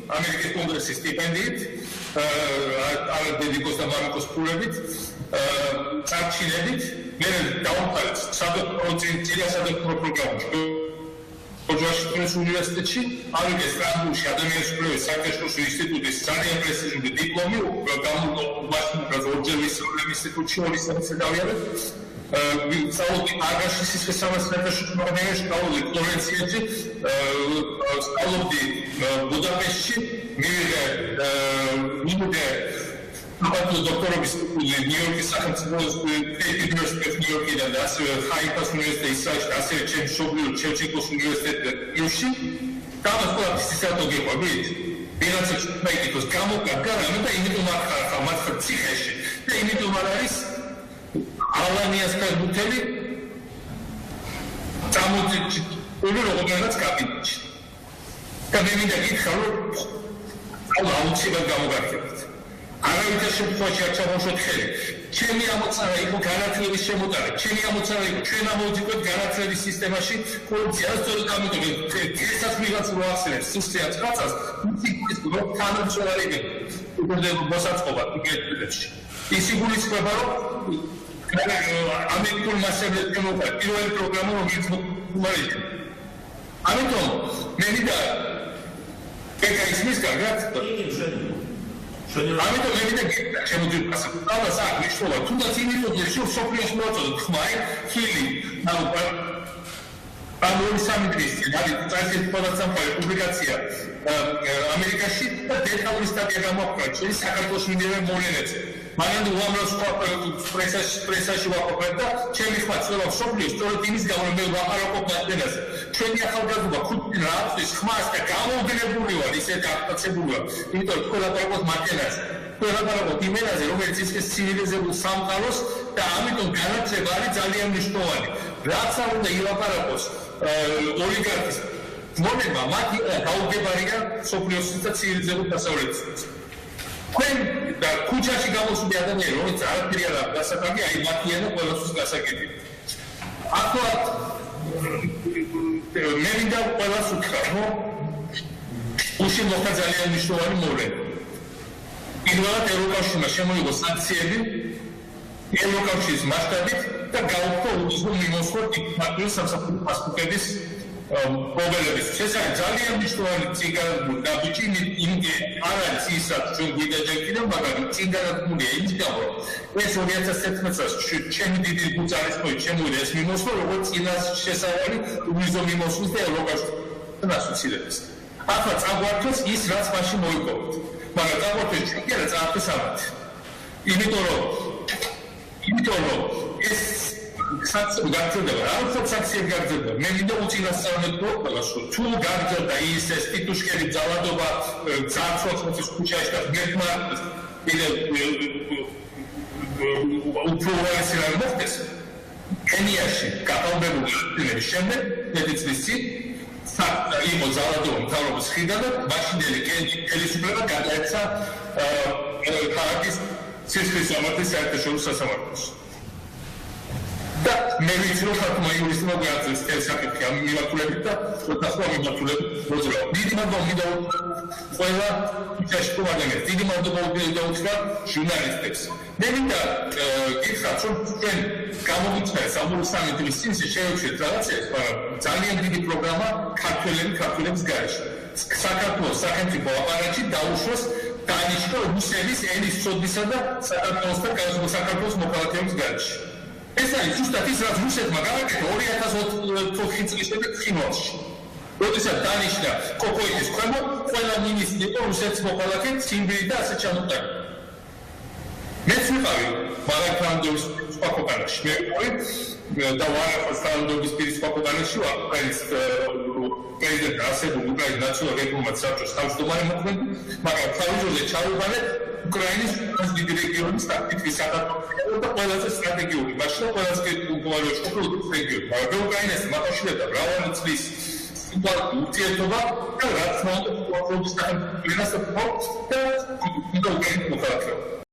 ამერიკის კონგრესის სტიპენდიით, დედიკოს და მამიკოს ფულებით, წარჩინებით, მე დავამყარეთ სადოქტორო პროგრამაში. Ვაშინგტონის უნივერსიტეტში, ამერიკის სტრასბურგში ადამიანის კვლევის საერთაშორისო ინსტიტუტის ძალიან პრესტიჟული დიპლომი, ვაშინგტონის ორჯერ ვისწავლე ინსტიტუტში 2 წელს დავიარეთ. სწავლობდი აგაში სისხლისამართლების საერთაშორისო პროგრამაში, სწავლობდი ფლორენციაში, სწავლობდი ბუდაპეშტში, მივიღე დოქტორობის ნიუ-იორკის სახელმწიფო უნივერსიტეტის ნიუ-იორკიდან და ასევე ჰაიფას უნივერსიტეტის ისრაელში, ასევე ჩემს მშობლიურ შევჩენკოს უნივერსიტეტში. გამას ყველაფრის ისეთო გიყვებით. ვიღაცა მეიქოს გამოკარგა რამე და იმიტომ არ ხარ მარცხ ციხეში და იმიტომ არ არის ალანიას ფერბუთელი წამოწიჭი როგორღაც კაბინეტში. და მე მინდა გითხრა რომ აუცილებლად გამოგარჩევთ. არავითარ შემთხვევაში არ ჩამოშოთ ხელი. ჩემი ამოცანა იყო განათლების შემოტანა. ჩემი ამოცანა იყო ჩვენ ამოვიწყოთ განათლების სისტემაში კორუფციას, სწორედ ამიტომ ესაც ვიღაც რო ახსენებს სისტემას რაღაცას, ის რო თანამშრომლები უბრალოდ მოსაწყობა ტიპებში. ის იგულისხმება რომ ამერიკულ მასშტაბით შემოყვება პირველი პროგრამა რომელიც მოგვარია. ამიტომ მე მინდა ეკაისმის კარგად ამიტომ მე მინდა შემოგვიყვას. ალბათ აქ მნიშვნელობა თუნდაც იმიტომ რომ სოფლიოს მოაწოდოთ ხმაი, ხილი, ამორი სამი დღის წინ არის წარსული პოდკასტი პუბლიკაცია ამერიკაში და დეტალური სტატია გამოაქვეყნა ჩვენი საქართველოს მიმდინარე მოვლენებზე. მანამდე უამრავ სხვა პრესაში ვაყოფებ და ჩემი ხმა ცდილობ სოფლიოს სწორედ იმის გამო რომ მე ვაყარაკობ მასწავლებლებს. ჩვენი ახალგაზრდობა ხუთი რა აწვის ხმას და გამოუგნებული ვარ ისეთ აქტაცებული ვარ. იმიტომ რომ ლაპარაკობთ მათენაზე. ლაპარაკობთ იმენაზე რომელიც ის ცივილიზებულ სამყაროს და ამიტომ განათლება არის ძალიან მნიშვნელოვანი. რაც არ უნდა ილაპარაკოს ოლიგარქის მონება მათი გაუგებარია სოფლიოს და ცივილიზებულ დასავლეთს. თქვენ და ქუჩაში გამოსული ადამიანები რომელიც არაფერი არ აქვს გასაკეთებელი აი მათია და ყველასთვის გასაკეთებელი. ახლა მე მინდა ყველას უთხრა რომ უშინ მოხდა ძალიან მნიშვნელოვანი მოვლენა. პირველად ევროკავშირმა შემოიღო სანქციები ევროკავშირის მასშტაბით და გაუქმო უდიდესო მიმოსვლა დიპლომატიური სამსახურის პასპორტების პრობლემებისთვის. ეს არის ძალიან მნიშვნელოვანი წინგანაბიჯი, იმდენ არ არის ისაც ჩვენ გვიდაჯექინა, მაგრამ წინგანაბიჯია იმის გამო, ეს 2011 წელს ჩემი დიდი გუძარისხმით შემოვიდა ეს მიმოსვლა, როგორც წინას შესავალი უდიდესო მიმოსვლის და ევროკავშირთან ასოცირების. ახლა წაგვართოს ის, რაც მაშინ მოიპოვეთ. მაგრამ წაგვართოს ჩვენ კი არა წაართოს ამათ. იმიტომ რომ ეს საქმე გაგრძელდება, რაღაც საქმე გაგრძელდება. მე მინდა უწინასწარმეტყო ყველას, რომ თუ გაგრძელდა ის ტიტუშკერი ძალადობა, ძარცვაც ქუჩაში და მერტმა უფრო უარესი რა მოხდეს. კენიაში გაყალბებული ფილმების შემდეგ, მეტიც იყო ძალადობა მთავრობის მხრიდან და მაშინდელი ხელისუფლება გადაეცა ქალაქის სისხლისამართლის საერთაშორისო სასამართლოს. და მე ვიცი რომ ხათმა იურისტმა გააცეს ეს საკითხი ამ მიმართულებით და ახლა მიმართულებით მოძრაობა. დიდი მადლობა მინდა ყველა ქუჩაში ადამიანებს, დიდი მადლობა მინდა უთხრა ჟურნალისტებს. მე მინდა გითხრათ რომ ჩვენ გამოვიწყეთ სამი დღის წინ შევეცდეთ რაღაცებს, მაგრამ ძალიან დიდი პროგრამა ქართველების გარეშე. საქართველოს სახელმწიფო აპარატში დაუშვეს დანიშნო რუსების ენის ცოდნისა და საქართველოს მოქალაქეობის გარეშე. ეს არის ზუსტად ის, რაც რუსეთმა გააკეთა 2004 წლის ფინალში. როდესაც დანიშნა კოკოიძის ქვემო, ყველა მინისტრი იყო რუსეთის მოქალაქე, ციმბირი და ასე ჩამოტანილი. მეც ვიყავი მარათონდობის სხვა ქვეყანაში. მე ვიყავი და ვარაყოს თანამდებობის პირის სხვა ქვეყანაში, უკრაინის პრეზიდენტ არსებულ უკრაინის ნაციონალურ რესპუბლიკის საბჭოს თავმჯდომარე მოქმედი, მაგრამ თავისუფლად ჩაუყალეთ უკრაინის დიდი რეგიონის ტაქტიკის საქართველოს და ყველაზე სტრატეგიული, მაშინ ყველაზე უგუაროს კონკრეტულ რეგიონს. მაგრამ უკრაინას მათაშვილებდა მრავალი წლის ურთიერთობა და რაც მოხდა კონფლიქტის სახელმწიფოს და უკრაინის მოქალაქეობა.